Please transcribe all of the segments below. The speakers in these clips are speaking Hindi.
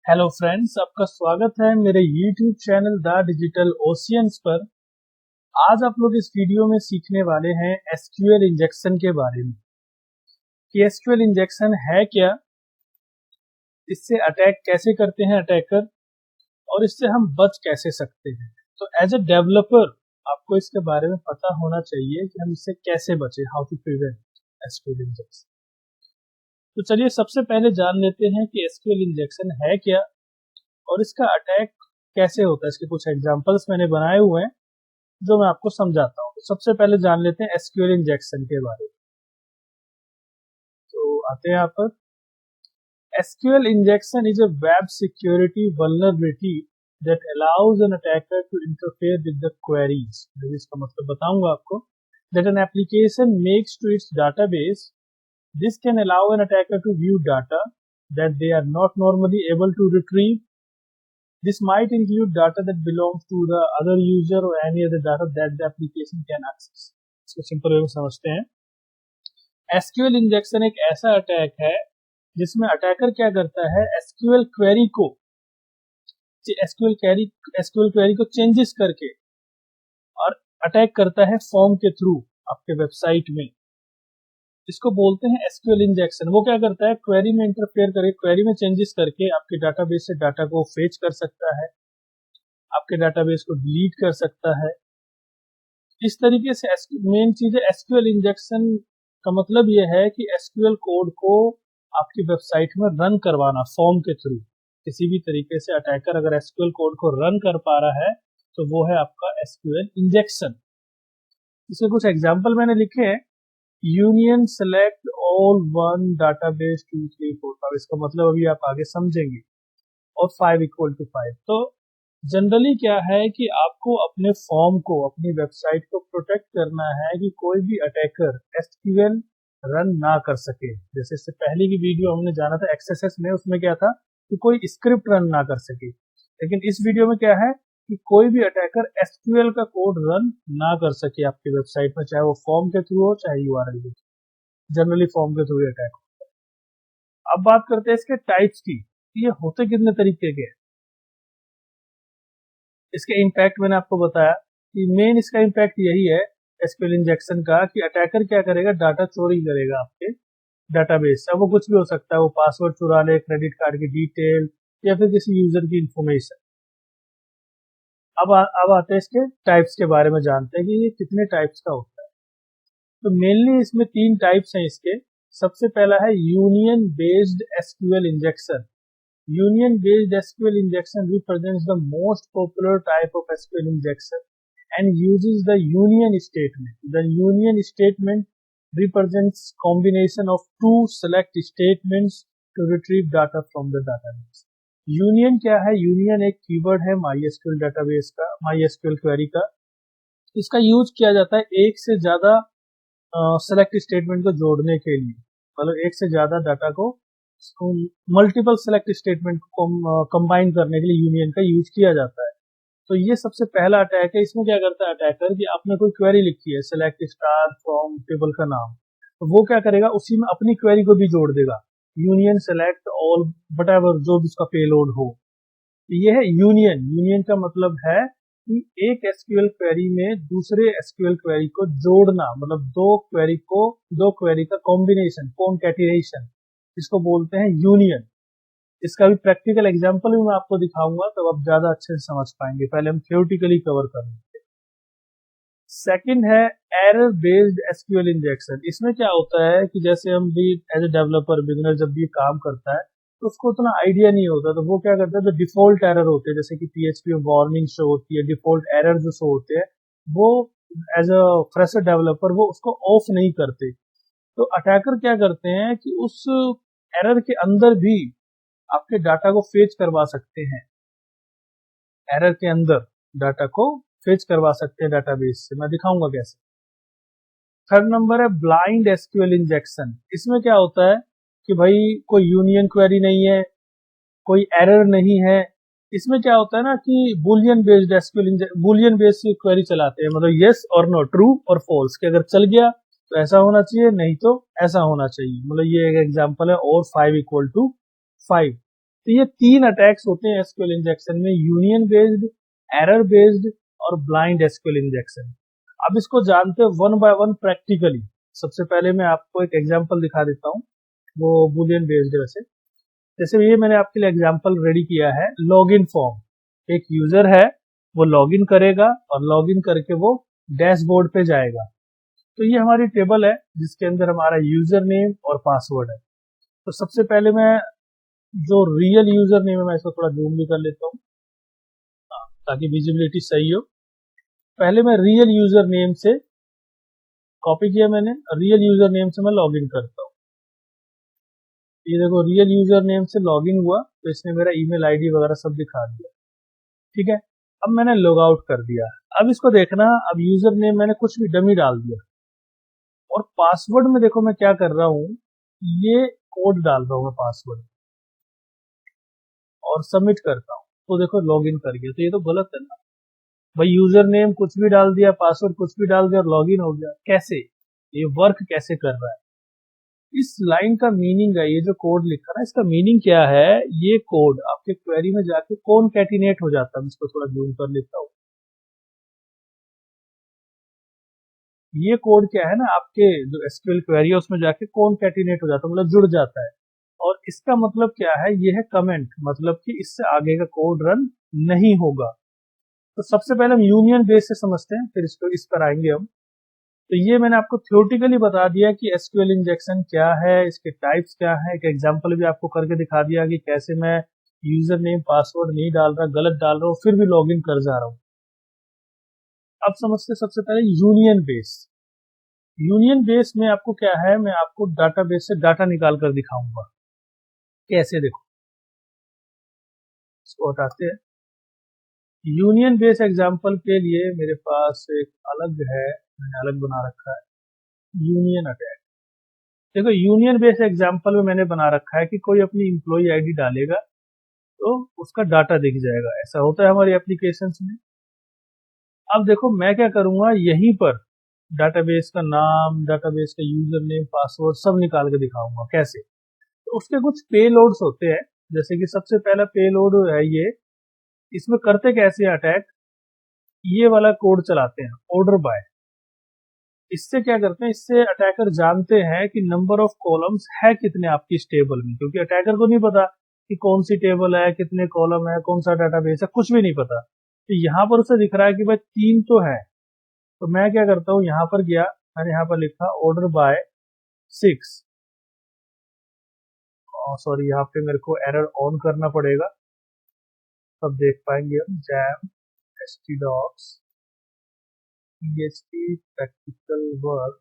हेलो फ्रेंड्स, आपका स्वागत है मेरे YouTube channel the digital oceans पर। आज आप लोग इस वीडियो में सीखने वाले हैं एसक्यूएल इंजेक्शन के बारे में कि एसक्यूएल इंजेक्शन है क्या, इससे अटैक कैसे करते हैं अटैकर और इससे हम बच कैसे सकते हैं। तो एज अ डेवलपर आपको इसके बारे में पता होना चाहिए कि हम इससे कैसे बचें, how to prevent SQL injection. तो चलिए सबसे पहले जान लेते हैं कि एसक्यूएल इंजेक्शन है क्या और इसका अटैक कैसे होता है। इसके कुछ एग्जांपल्स मैंने बनाए हुए हैं जो मैं आपको समझाता हूँ। तो सबसे पहले जान लेते हैं एसक्यूएल इंजेक्शन के बारे में। तो आते हैं यहाँ पर। SQL injection is a web security vulnerability that allows an attacker to interfere with the queries. इसका मतलब बताऊंगा आपको। That an application makes to its database. This can allow an attacker to view data that they are not normally able to retrieve. This might include data that belongs to the other user or any other data that the application can access. इसको सिंपल वे में समझते हैं। एसक्यूएल इंजेक्शन एक ऐसा अटैक है जिसमें अटैकर क्या करता है, एसक्यूएल क्वेरी को चेंजेस करके और अटैक करता है फॉर्म के थ्रू आपके वेबसाइट में। इसको बोलते हैं एसक्यूएल इंजेक्शन। वो क्या करता है, क्वेरी में इंटरफेयर करके, क्वेरी में चेंजेस करके आपके डाटाबेस से डाटा को फेच कर सकता है, आपके डाटाबेस को डिलीट कर सकता है। इस तरीके से मेन चीज है एसक्यूएल इंजेक्शन का मतलब यह है कि एसक्यूएल कोड को आपकी वेबसाइट में रन करवाना फॉर्म के थ्रू। किसी भी तरीके से अटैकर अगर एसक्यूएल कोड को रन कर पा रहा है तो वो है आपका एसक्यूएल इंजेक्शन। इसके कुछ एग्जाम्पल मैंने लिखे हैं। Union select all one database 2 3 4 5। इसका मतलब अभी आप आगे समझेंगे। और 5 = 5। तो जनरली क्या है कि आपको अपने फॉर्म को, अपनी वेबसाइट को प्रोटेक्ट करना है कि कोई भी अटैकर एसक्यूएल रन ना कर सके। जैसे इससे पहले की वीडियो हमने जाना था एक्सएसएस में, उसमें क्या था कि कोई स्क्रिप्ट रन ना कर सके। लेकिन इस वीडियो में क्या है कि कोई भी अटैकर एसक्यूएल का कोड रन ना कर सके आपकी वेबसाइट में, चाहे वो फॉर्म के थ्रू हो चाहे यूआरएल के थ्रू। जनरली फॉर्म के थ्रू अटैक होता है। अब बात करते हैं इसके टाइप्स की। ये होते कितने तरीके के हैं। इसके इम्पैक्ट मैंने आपको बताया कि मेन इसका इम्पैक्ट यही है एसक्यूएल इंजेक्शन का कि अटैकर क्या करेगा, डाटा चोरी करेगा आपके डाटाबेस से। वो कुछ भी हो सकता है, वो पासवर्ड चुरा ले, क्रेडिट कार्ड की डिटेल या फिर किसी यूजर की इंफॉर्मेशन। अब आते हैं इसके टाइप्स के बारे में, जानते हैं कि ये कितने टाइप्स का होता है। तो मेनली इसमें 3 टाइप्स हैं इसके। सबसे पहला है union based SQL injection. Union based SQL injection represents the most popular type of SQL injection and uses the union statement. The union statement represents combination of two select statements to retrieve data from the database. Union क्या है? Union एक कीवर्ड है MySQL database का, MySQL query का। इसका यूज किया जाता है एक से ज्यादा सेलेक्ट स्टेटमेंट को जोड़ने के लिए, मतलब एक से ज्यादा डाटा को मल्टीपल सेलेक्ट स्टेटमेंट को कंबाइन करने के लिए यूनियन का यूज किया जाता है। तो ये सबसे पहला अटैक है। इसमें क्या करता है अटैकर कि आपने कोई क्वेरी लिखी है, सेलेक्ट स्टार फ्रॉम टेबल का नाम, तो वो क्या करेगा, उसी में अपनी क्वेरी को भी जोड़ देगा। यूनियन सेलेक्ट ऑल व्हाटएवर जो भी उसका पेलोड हो। ये है यूनियन। यूनियन का मतलब है कि एक एसक्यूएल क्वेरी में दूसरे एसक्यूएल क्वेरी को जोड़ना, मतलब दो क्वेरी का कॉम्बिनेशन, कॉन्कैटिनेशन, इसको बोलते हैं यूनियन। इसका भी प्रैक्टिकल एग्जांपल भी मैं आपको दिखाऊंगा, तब आप ज्यादा अच्छे से समझ पाएंगे। पहले हम थ्योरेटिकली कवर कर लेंगे। सेकंड है एरर बेस्ड एसक्यूएल इंजेक्शन। इसमें क्या होता है कि जैसे हम भी एज ए डेवलपर, बिगिनर जब भी काम करता है तो उसको उतना आइडिया नहीं होता, तो वो क्या करता है, जो डिफॉल्ट एरर होते हैं, जैसे कि पीएचपी में वार्निंग शो होती है, डिफॉल्ट एरर जो शो होते हैं, वो एज अ फ्रेशर डेवलपर वो उसको ऑफ नहीं करते। तो अटैकर क्या करते हैं कि उस एरर के अंदर भी आपके डाटा को फेच करवा सकते हैं। एरर के अंदर डाटा को फेच करवा सकते हैं डाटाबेस से। मैं दिखाऊंगा कैसे। थर्ड नंबर है ब्लाइंड एसक्यूएल इंजेक्शन। इसमें क्या होता है कि भाई कोई यूनियन क्वेरी नहीं है, कोई एरर नहीं है। इसमें क्या होता है ना कि बुलियन बेस्ड क्वेरी चलाते हैं, मतलब यस और नो, ट्रू और फॉल्स, कि अगर चल गया तो ऐसा होना चाहिए, नहीं तो ऐसा होना चाहिए। मतलब ये एक एग्जांपल है, और 5 = 5। तो ये 3 अटैक्स होते हैं एसक्यूएल इंजेक्शन में, यूनियन बेस्ड, एरर बेस्ड और ब्लाइंड एसक्यूएल इंजेक्शन। अब इसको जानते हैं वन बाय वन प्रैक्टिकली। सबसे पहले मैं आपको एक एग्जांपल दिखा देता हूँ, वो बुलियन बेस्ड वैसे। जैसे ये मैंने आपके लिए एग्जांपल रेडी किया है, लॉगिन फॉर्म। एक यूजर है, वो लॉगिन करेगा और लॉगिन करके वो डैशबोर्ड पे जाएगा। तो ये हमारी टेबल है जिसके अंदर हमारा यूजर नेम और पासवर्ड है। तो सबसे पहले मैं जो रियल यूजर नेम है, मैं इसको थोड़ा जूम भी कर लेता हूँ ताकि विजिबिलिटी सही हो। पहले मैं रियल यूजर नेम से कॉपी किया, मैंने रियल यूजर नेम से मैं लॉगिन करता हूँ। ये देखो रियल यूजर नेम से लॉगिन हुआ तो इसने मेरा ईमेल आईडी वगैरह सब दिखा दिया। ठीक है, अब मैंने लॉग आउट कर दिया। अब इसको देखना, अब यूजर नेम मैंने कुछ भी डमी डाल दिया और पासवर्ड में देखो मैं क्या कर रहा हूँ, ये कोड डाल रहा हूँ मैं पासवर्ड और सबमिट करता हूँ। तो देखो लॉगिन कर गया। तो ये तो गलत है ना भाई, यूजर नेम कुछ भी डाल दिया, पासवर्ड कुछ भी डाल दिया और लॉगिन हो गया। कैसे, ये वर्क कैसे कर रहा है? इस लाइन का मीनिंग है, ये जो कोड लिखा है इसका मीनिंग क्या है, ये कोड आपके क्वेरी में जाके कॉनकैटिनेट हो जाता है। मैं इसको थोड़ा जूम कर लेता हूँ। ये कोड क्या है ना, आपके जो एसक्यूएल क्वेरी है उसमें जाके कॉनकैटिनेट हो जाता है, मतलब जुड़ जाता है। और इसका मतलब क्या है, ये है कमेंट, मतलब कि इससे आगे का कोड रन नहीं होगा। तो सबसे पहले हम यूनियन बेस से समझते हैं, फिर इसको इस पर आएंगे हम। तो ये मैंने आपको थ्योरेटिकली बता दिया कि एसक्यूएल इंजेक्शन क्या है, इसके टाइप्स क्या है। एक एग्जांपल भी आपको करके दिखा दिया कि कैसे मैं यूजर नेम पासवर्ड नहीं डाल रहा, गलत डाल रहा हूँ, फिर भी लॉगिन कर जा रहा हूँ। अब समझते सबसे पहले यूनियन बेस। यूनियन बेस में आपको क्या है, मैं आपको डाटाबेस से डाटा निकाल कर दिखाऊंगा कैसे। देखो इसको हटाते हैं। यूनियन बेस एग्जांपल के लिए मेरे पास एक अलग है, मैंने अलग बना रखा है, यूनियन अटैक। देखो यूनियन बेस एग्जांपल में मैंने बना रखा है कि कोई अपनी इम्प्लॉय आईडी डालेगा तो उसका डाटा दिख जाएगा। ऐसा होता है हमारी एप्लीकेशंस में। अब देखो मैं क्या करूंगा, यहीं पर डाटाबेस का नाम, डाटाबेस का यूजर नेम, पासवर्ड सब निकाल के दिखाऊंगा कैसे। तो उसके कुछ पेलोड्स होते हैं, जैसे कि सबसे पहला पेलोड है ये। इसमें करते कैसे अटैक, ये वाला कोड चलाते हैं, ऑर्डर बाय। इससे क्या करते हैं, इससे अटैकर जानते हैं कि नंबर ऑफ कॉलम्स है कितने आपकी इस टेबल में, क्योंकि अटैकर को नहीं पता कि कौन सी टेबल है, कितने कॉलम है, कौन सा डाटाबेस है, कुछ भी नहीं पता। तो यहाँ पर उसे दिख रहा है कि भाई 3 तो है। तो मैं क्या करता हूँ, यहाँ पर गया, मैंने यहाँ पर लिखा ऑर्डर बाय 6। सॉरी, यहाँ पे मेरे को एरर ऑन करना पड़ेगा, तब देख पाएंगे हम। Jam htdocs php practical work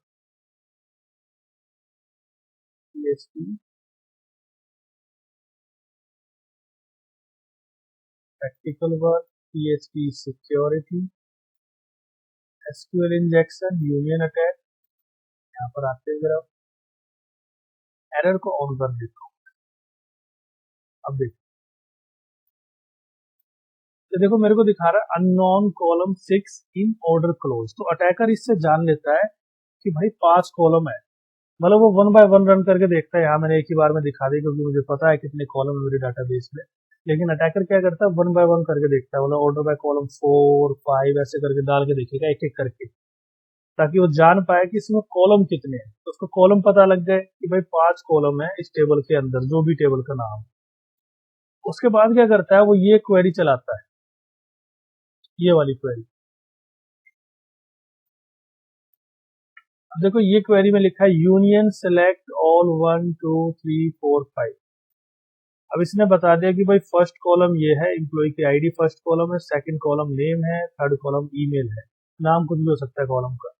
php practical work php security SQL injection union attack. यहाँ पर आते हैं, अगर आप एरर को ऑन कर देता हूँ, अब देखो। तो देखो मेरे को दिखा रहा है unknown column 6 in order close. तो अटैकर इससे जान लेता है कि भाई 5 कॉलम है, मतलब वो वन बाय वन रन करके देखता है। यहाँ मैंने एक ही बार में दिखा दी क्योंकि मुझे पता है कितने कॉलम है मेरे डाटाबेस में। लेकिन अटैकर क्या करता है, वन बाय वन करके देखता है, मतलब ऑर्डर बाय कॉलम 4 5 ऐसे करके डाल के देखेगा एक एक करके, ताकि वो जान पाए कि इसमें कॉलम कितने हैं। तो उसको कॉलम पता लग जाए कि भाई 5 कॉलम है इस टेबल के अंदर, जो भी टेबल का नाम। उसके बाद क्या करता है, वो ये क्वेरी चलाता है, ये वाली क्वेरी। अब देखो ये क्वेरी में लिखा है यूनियन सेलेक्ट ऑल 1 2 3 4 5। अब इसने बता दिया कि भाई फर्स्ट कॉलम ये है, एम्प्लॉय की आईडी फर्स्ट कॉलम है, सेकंड कॉलम नेम है, थर्ड कॉलम ईमेल है। नाम कुछ भी हो सकता है कॉलम का।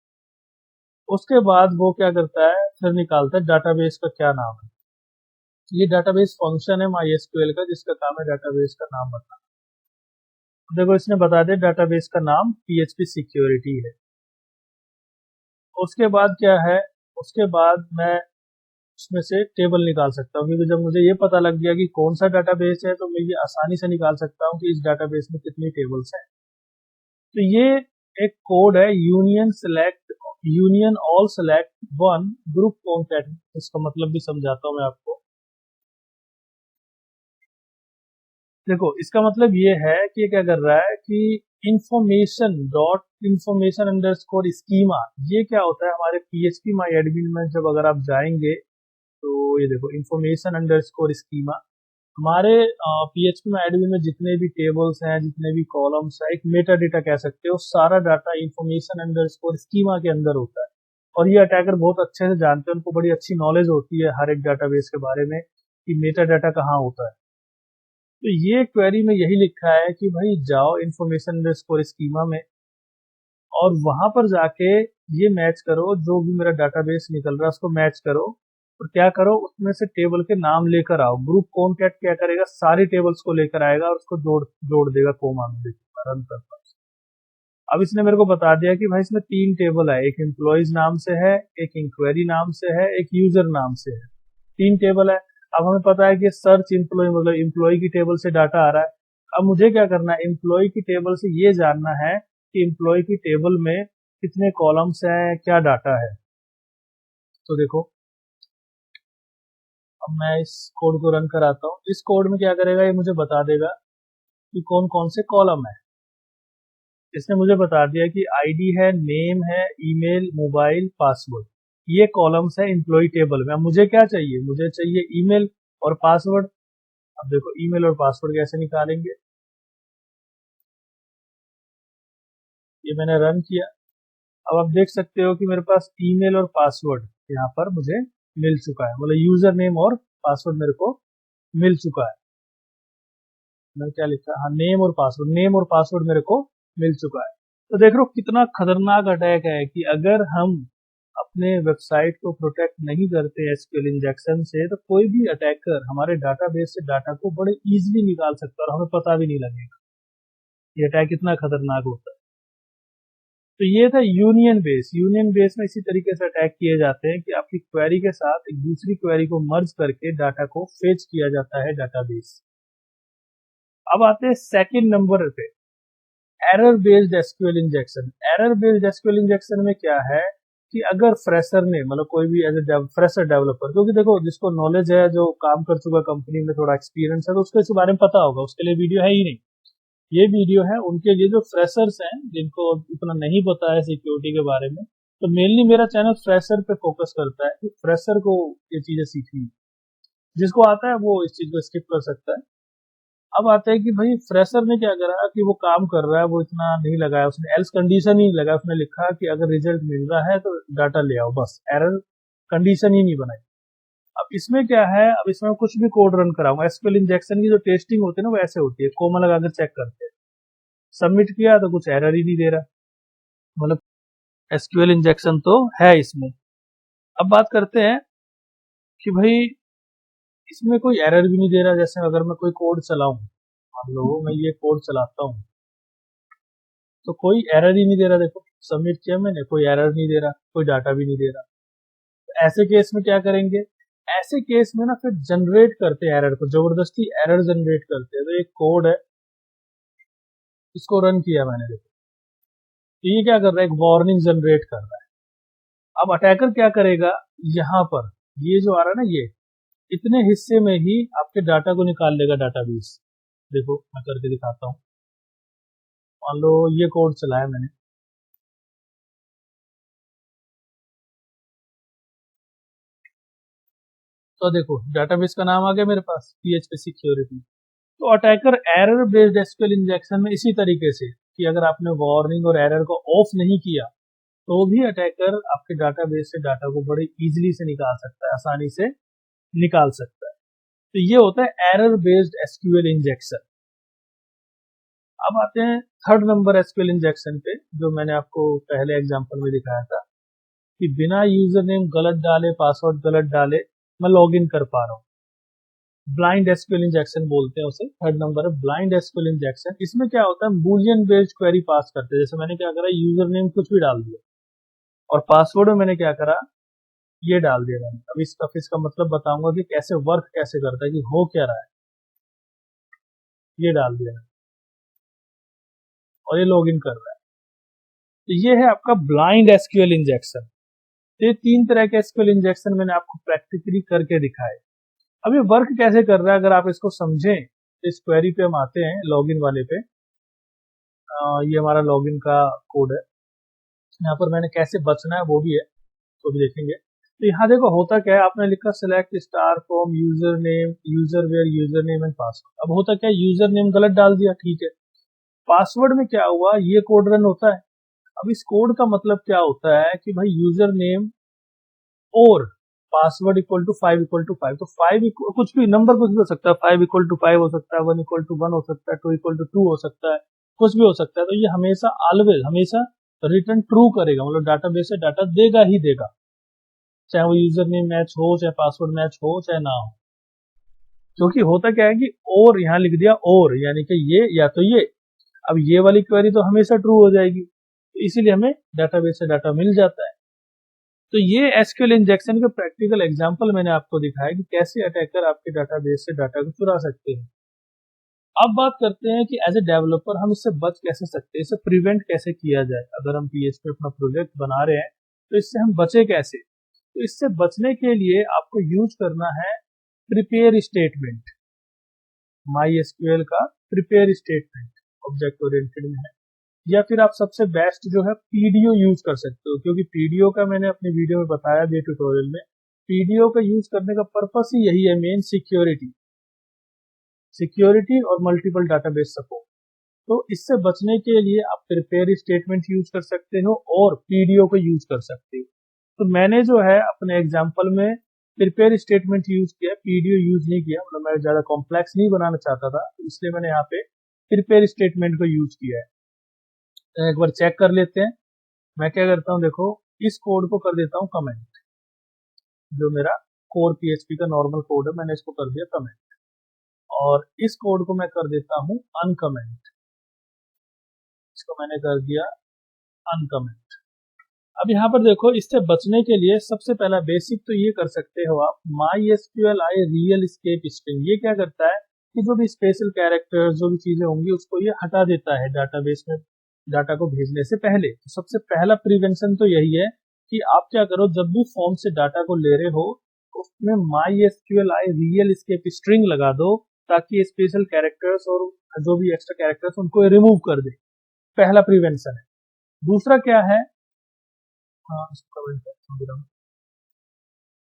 उसके बाद वो क्या करता है, फिर निकालता है डाटाबेस का क्या नाम है। ये डाटाबेस फंक्शन है MySQL का, जिसका काम है डाटाबेस का नाम बताना। देखो इसने बता दिया डाटाबेस का नाम PHP सिक्योरिटी है। उसके बाद क्या है, उसके बाद मैं उसमें से टेबल निकाल सकता हूँ, क्योंकि जब मुझे ये पता लग गया कि कौन सा डाटाबेस है तो मैं ये आसानी से निकाल सकता हूँ कि इस डाटाबेस में कितनी टेबल्स हैं। तो ये एक कोड है, union all select one group contact. इसका मतलब भी समझाता हूँ मैं आपको। देखो इसका मतलब ये है कि ये क्या कर रहा है कि information अंडरस्कोर स्कीमा, ये क्या होता है हमारे PHP माई एडमिन में जब अगर आप जाएंगे तो ये देखो information अंडरस्कोर स्कीमा हमारे PHP में एडमिन में जितने भी टेबल्स हैं, जितने भी कॉलम्स हैं, एक मेटा डेटा कह सकते हो, सारा डाटा information अंडरस्कोर स्कीमा के अंदर होता है। और ये अटैकर बहुत अच्छे से जानते हैं, उनको बड़ी अच्छी नॉलेज होती है हर एक डाटाबेस के बारे में कि मेटा डाटा कहाँ होता है। तो ये क्वेरी में यही लिखा है कि भाई जाओ इन्फॉर्मेशन अंडरस्कोर स्कीमा में और वहां पर जाके ये मैच करो, जो भी मेरा डाटाबेस निकल रहा है उसको मैच करो और क्या करो उसमें से टेबल के नाम लेकर आओ। ग्रुप कॉनकैट क्या करेगा, सारी टेबल्स को लेकर आएगा और उसको जोड़ जोड़ देगा कोमा में। देखो रन करता हूं। अब इसने मेरे को बता दिया कि भाई इसमें 3 टेबल है, एक एम्प्लॉयज नाम से है, एक इंक्वायरी नाम से है, एक यूजर नाम से है। 3 टेबल है। अब हमें पता है कि सर्च एम्प्लॉय मतलब एम्प्लॉय की टेबल से डाटा आ रहा है। अब मुझे क्या करना है, एम्प्लॉय की टेबल से ये जानना है कि एम्प्लॉय की टेबल में कितने कॉलम्स हैं, क्या डाटा है। तो देखो अब मैं इस कोड को रन कराता हूँ। इस कोड में क्या करेगा, ये मुझे बता देगा कि कौन कौन से कॉलम है। इसने मुझे बता दिया कि आईडी है, नेम है, ईमेल, मोबाइल, पासवर्ड, ये कॉलम्स है एम्प्लॉय टेबल में। अब मुझे क्या चाहिए, मुझे चाहिए ईमेल और पासवर्ड। अब देखो ईमेल और पासवर्ड कैसे निकालेंगे, ये मैंने रन किया। अब आप देख सकते हो कि मेरे पास ईमेल और पासवर्ड यहाँ पर मुझे मिल चुका है, मतलब यूजर नेम और पासवर्ड मेरे को मिल चुका है। मैंने क्या लिखा, हाँ नेम और पासवर्ड, नेम और पासवर्ड मेरे को मिल चुका है। तो देख लो कितना खतरनाक अटैक है कि अगर हम अपने वेबसाइट को प्रोटेक्ट नहीं करते एसक्यूएल इंजेक्शन से, तो कोई भी अटैकर हमारे डाटाबेस से डाटा को बड़े इजीली निकाल सकता है और हमें पता भी नहीं लगेगा। ये अटैक कितना खतरनाक होता है। तो ये था यूनियन बेस। यूनियन बेस में इसी तरीके से अटैक किए जाते हैं कि आपकी क्वेरी के साथ एक दूसरी क्वेरी को मर्ज करके डाटा को फेच किया जाता है डाटाबेस। अब आते हैं सेकंड नंबर पे, error based SQL injection. Error based SQL injection में क्या है कि अगर फ्रेशर ने मतलब कोई भी एज ए फ्रेशर डेवलपर, क्योंकि देखो जिसको नॉलेज है, जो काम कर चुका कंपनी में, थोड़ा एक्सपीरियंस है, तो उसको इस बारे में पता होगा, उसके लिए वीडियो है ही नहीं। ये वीडियो है उनके लिए जो फ्रेशर्स हैं, जिनको इतना नहीं पता है सिक्योरिटी के बारे में। तो मेनली मेरा चैनल फ्रेशर पे फोकस करता है कि फ्रेशर को ये चीजें सीखनी, जिसको आता है वो इस चीज को स्किप कर सकता है। अब आते हैं कि भाई फ्रेशर ने क्या करा कि वो काम कर रहा है, वो इतना नहीं लगाया उसने, एल्स कंडीशन ही लगाया, उसने लिखा कि अगर रिजल्ट मिल रहा है तो डाटा ले आओ, बस एरर कंडीशन ही नहीं बनाई। अब इसमें क्या है, अब इसमें कुछ भी कोड रन कराऊंगा, एसक्यूएल इंजेक्शन की जो टेस्टिंग होती है ना वो ऐसे होती है, कोमा लगाकर चेक करते हैं। सबमिट किया तो कुछ एरर ही नहीं दे रहा, मतलब एसक्यूएल इंजेक्शन तो है इसमें। अब बात करते हैं कि भाई इसमें कोई एरर भी नहीं दे रहा। जैसे अगर मैं कोई कोड चलाऊं, मान लो मैं ये कोड चलाता हूं तो कोई एरर ही नहीं दे रहा। देखो सबमिट किया मैंने, कोई एरर नहीं दे रहा, कोई डाटा भी नहीं दे रहा। तो ऐसे केस में क्या करेंगे, ऐसे केस में ना फिर जनरेट करते हैं एरर को, जबरदस्ती एरर जनरेट करते हैं। तो एक कोड है, इसको रन किया मैंने, देखो तो ये क्या कर रहा है, एक वार्निंग जनरेट कर रहा है। अब अटैकर क्या करेगा, यहाँ पर ये जो आ रहा है ना, ये इतने हिस्से में ही आपके डाटा को निकाल लेगा डाटाबेस। देखो मैं करके दिखाता हूँ। मान लो ये कोड चलाया मैंने, तो देखो डाटाबेस का नाम आ गया मेरे पास, PHP सिक्योरिटी। तो attacker error based SQL injection में इसी तरीके से कि अगर आपने वार्निंग और एरर को ऑफ नहीं किया तो भी अटैकर आपके डाटाबेस से डाटा को बड़े इजीली से निकाल सकता है, आसानी से निकाल सकता है। तो ये होता है एरर बेस्ड एसक्यूएल इंजेक्शन। अब आते हैं थर्ड नंबर एसक्यूएल इंजेक्शन पे, जो मैंने आपको पहले एग्जांपल में दिखाया था कि बिना यूजर नेम गलत डाले, पासवर्ड गलत डाले मैं लॉगिन कर पा रहा हूँ। ब्लाइंड एसक्यूएल इंजेक्शन बोलते हैं उसे। थर्ड नंबर है ब्लाइंड एसक्यूएल इंजेक्शन। इसमें क्या होता है, बूलियन बेस्ड क्वेरी पास करते हैं। जैसे मैंने क्या करा, यूजर नेम कुछ भी डाल दिया और पासवर्ड में मैंने क्या करा, ये डाल दिया मैंने। अब इसका मतलब बताऊंगा कि कैसे वर्क कैसे करता है, कि हो क्या रहा है। ये डाल दिया और ये लॉगिन कर रहा है। तो ये है आपका ब्लाइंड एसक्यूएल इंजेक्शन। ये 3 तरह के एसक्यूएल इंजेक्शन मैंने आपको प्रैक्टिकली करके दिखाए। अब ये वर्क कैसे कर रहा है, अगर आप इसको समझें इस क्वेरी पे हम आते हैं लॉगिन वाले पे। ये हमारा लॉगिन का कोड है। यहाँ पर मैंने कैसे बचना है वो भी है, तो भी देखेंगे। तो यहाँ देखो होता क्या है, आपने लिखा select star from user name user where user name and password. अब होता क्या है, यूजर नेम गलत डाल दिया, ठीक है। पासवर्ड में क्या हुआ, ये कोड रन होता है। अब इस कोड का मतलब क्या होता है कि भाई यूजर नेम और password equal to 5 equal to 5। तो 5 कुछ भी नंबर कुछ भी हो सकता है, 5 इक्वल टू 5 हो सकता है, 1 इक्वल टू 1 हो सकता है, 2 इक्वल टू 2 हो सकता है, कुछ भी हो सकता है। तो ये हमेशा ऑलवेज हमेशा रिटर्न ट्रू करेगा, मतलब डाटाबेस से डाटा देगा ही देगा, चाहे वो यूजर नेम मैच हो, चाहे पासवर्ड मैच हो, चाहे ना हो। क्योंकि होता क्या है कि और यहाँ लिख दिया और, यानी कि ये या तो ये, अब ये वाली क्वेरी तो हमेशा ट्रू हो जाएगी, तो इसीलिए हमें डाटाबेस से डाटा मिल जाता है। तो ये एसक्यूएल इंजेक्शन का प्रैक्टिकल एग्जांपल मैंने आपको दिखाया कि कैसे अटैकर आपके डाटाबेस से डाटा को चुरा सकते हैं। अब बात करते हैं कि एज ए डेवलपर हम इससे बच कैसे सकते हैं, इसे प्रिवेंट कैसे किया जाए। अगर हम पीएचपी अपना प्रोजेक्ट बना रहे हैं तो इससे हम बचे कैसे। तो इससे बचने के लिए आपको यूज करना है प्रिपेयर स्टेटमेंट, माई एसक्यूएल का प्रिपेयर स्टेटमेंट ऑब्जेक्ट ओरिएंटेड में है। या फिर आप सबसे बेस्ट जो है पीडीओ यूज कर सकते हो, क्योंकि पीडीओ का मैंने अपने वीडियो में बताया भी ट्यूटोरियल में, पीडीओ का यूज करने का पर्पस ही यही है, मेन सिक्योरिटी और मल्टीपल डाटाबेस सपोर्ट। तो इससे बचने के लिए आप प्रिपेयर स्टेटमेंट यूज कर सकते हो और पीडीओ को यूज कर सकते हो। तो मैंने जो है अपने एग्जाम्पल में प्रिपेयर स्टेटमेंट यूज किया, पीडीओ यूज नहीं किया, मतलब मैं ज्यादा कॉम्प्लेक्स नहीं बनाना चाहता था, इसलिए मैंने यहाँ पे प्रिपेयर स्टेटमेंट को यूज किया है। तो एक बार चेक कर लेते हैं। मैं क्या करता हूँ, देखो इस कोड को कर देता हूँ कमेंट, जो मेरा कोर पीएचपी का नॉर्मल कोड है, मैंने इसको कर दिया कमेंट, और इस कोड को मैं कर देता हूँ अनकमेंट, इसको मैंने कर दिया अनकमेंट। अब यहाँ पर देखो, इससे बचने के लिए सबसे पहला बेसिक तो ये कर सकते हो आप, MySQLi रियल एस्केप स्ट्रिंग। ये क्या करता है कि जो भी स्पेशल कैरेक्टर्स जो भी चीजें होंगी उसको ये हटा देता है डाटाबेस में डाटा को भेजने से पहले। तो सबसे पहला प्रिवेंशन तो यही है कि आप क्या करो, जब भी फॉर्म से डाटा को ले रहे हो उसमें MySQLi रियल एस्केप स्ट्रिंग लगा दो, ताकि स्पेशल कैरेक्टर्स और जो भी एक्स्ट्रा कैरेक्टर्स उनको रिमूव कर दे। पहला प्रिवेंशन है। दूसरा क्या है,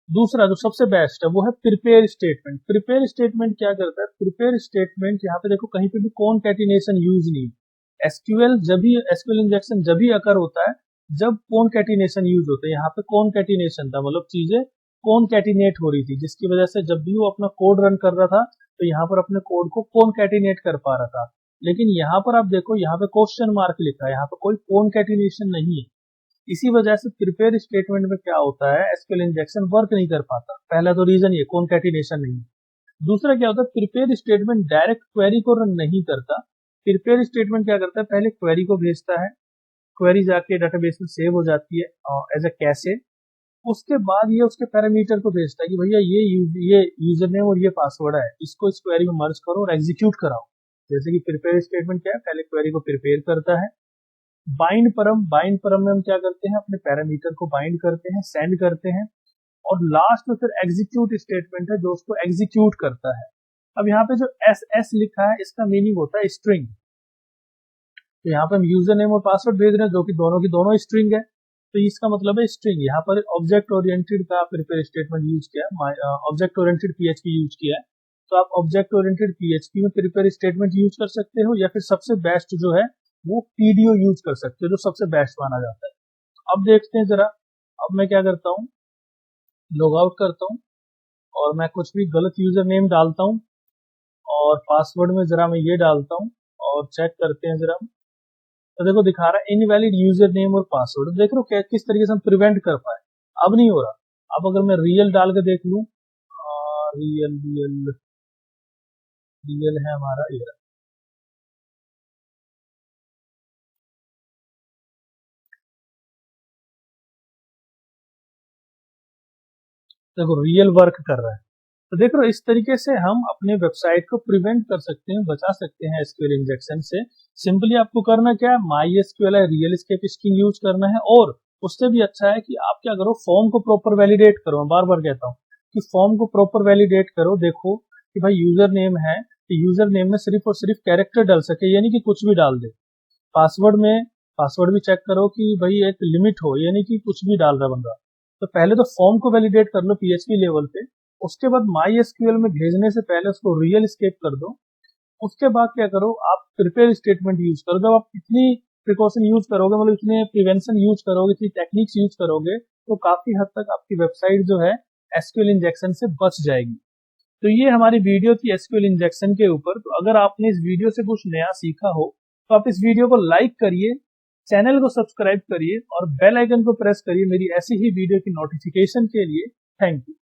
दूसरा जो सबसे बेस्ट है वो है प्रिपेयर स्टेटमेंट। प्रिपेयर स्टेटमेंट क्या करता है, प्रिपेयर स्टेटमेंट यहाँ पे देखो कहीं पे भी कॉनकैटिनेशन यूज नहीं। एसक्यूएल इंजेक्शन जब भी अकर होता है जब कॉनकैटिनेशन यूज होता है। यहाँ पे कॉनकैटिनेशन था, मतलब चीजें कॉनकैटिनेट हो रही थी, जिसकी वजह से जब भी वो अपना कोड रन कर रहा था तो यहाँ पर अपने कोड को कॉनकैटिनेट कर पा रहा था। लेकिन यहाँ पर आप देखो, यहाँ पे क्वेश्चन मार्क लिखा है, यहाँ पे कोई कॉनकैटिनेशन नहीं है। इसी वजह से प्रिपेयर स्टेटमेंट में क्या होता है, एसक्यूएल इंजेक्शन वर्क नहीं कर पाता। पहला तो रीजन ये कॉनकैटिनेशन नहीं। दूसरा क्या होता है, प्रिपेयर स्टेटमेंट डायरेक्ट क्वेरी को रन नहीं करता। प्रिपेयर स्टेटमेंट क्या करता है, पहले क्वेरी को भेजता है, क्वेरी जाके डाटाबेस में सेव हो जाती है एज अ कैशे। उसके बाद ये उसके पैरामीटर को भेजता है कि भैया ये यूजर नेम और ये पासवर्ड है, इसको इस क्वेरी में मर्ज करो और एग्जीक्यूट कराओ। जैसे कि प्रिपेयर स्टेटमेंट क्या है, पहले क्वेरी को प्रिपेयर करता है। बाइंड परम में हम क्या करते हैं, अपने पैरामीटर को बाइंड करते हैं, सेंड करते हैं, और लास्ट में फिर एग्जीक्यूट स्टेटमेंट है जो उसको एग्जीक्यूट करता है। अब यहाँ पे जो एस लिखा है इसका मीनिंग होता है स्ट्रिंग। तो यहाँ पे हम यूजर नेम और पासवर्ड भेज रहे हैं जो कि दोनों की दोनों स्ट्रिंग है, तो इसका मतलब है स्ट्रिंग। यहाँ पर ऑब्जेक्ट ओरिएंटेड का प्रिपेयर स्टेटमेंट यूज किया, ऑब्जेक्ट ओरिएंटेड पीएचपी यूज किया है। तो आप ऑब्जेक्ट ओरिएंटेड पीएचपी में प्रिपेयर स्टेटमेंट यूज कर सकते हो, या फिर सबसे बेस्ट जो है वो पीडीओ यूज कर सकते हो, जो सबसे बेस्ट माना जाता है। अब देखते हैं जरा, अब मैं क्या करता हूँ, लॉग आउट करता हूँ और मैं कुछ भी गलत यूजर नेम डालता हूँ, और पासवर्ड में जरा मैं ये डालता हूँ और चेक करते हैं जरा। तो देखो दिखा रहा है इनवैलिड यूजर नेम और पासवर्ड। देख लो क्या किस तरीके से हम प्रिवेंट कर पाए। अब नहीं हो रहा। अब अगर मैं रियल डाल के देख लूं, रियल रियल रियल है हमारा ये, देखो रियल वर्क कर रहा है। तो देख लो इस तरीके से हम अपने वेबसाइट को प्रिवेंट कर सकते हैं, बचा सकते हैं एसक्यूएल इंजेक्शन से। सिंपली आपको करना क्या है, MySQLi real escape string use करना है, और उससे भी अच्छा है कि आप क्या करो, फॉर्म को प्रॉपर वैलिडेट करो। मैं बार बार कहता हूँ कि फॉर्म को प्रॉपर वैलिडेट करो। देखो कि भाई यूजर नेम है कि यूजर नेम में सिर्फ और सिर्फ कैरेक्टर डाल सके, यानी कि कुछ भी डाल दे। पासवर्ड में पासवर्ड भी चेक करो कि भाई एक लिमिट हो, यानी कि कुछ भी डाल रहा बंदा। तो पहले तो फॉर्म को वैलिडेट कर लो PHP लेवल पे, उसके बाद MySQL में भेजने से पहले उसको रियल स्केप कर दो। उसके बाद क्या करो, आप प्रिपेयर स्टेटमेंट यूज करो। जब आप इतनी प्रिकॉशन यूज करोगे, मतलब इतने प्रिवेंशन यूज करोगे, इतनी टेक्निक्स यूज करोगे, तो काफी हद तक आपकी वेबसाइट जो है एसक्यूएल इंजेक्शन से बच जाएगी। तो ये हमारी वीडियो थी एसक्यूएल इंजेक्शन के ऊपर। तो अगर आपने इस वीडियो से कुछ नया सीखा हो तो आप इस वीडियो को लाइक करिए, चैनल को सब्सक्राइब करिए और बेल आइकन को प्रेस करिए मेरी ऐसी ही वीडियो की नोटिफिकेशन के लिए। Thank you.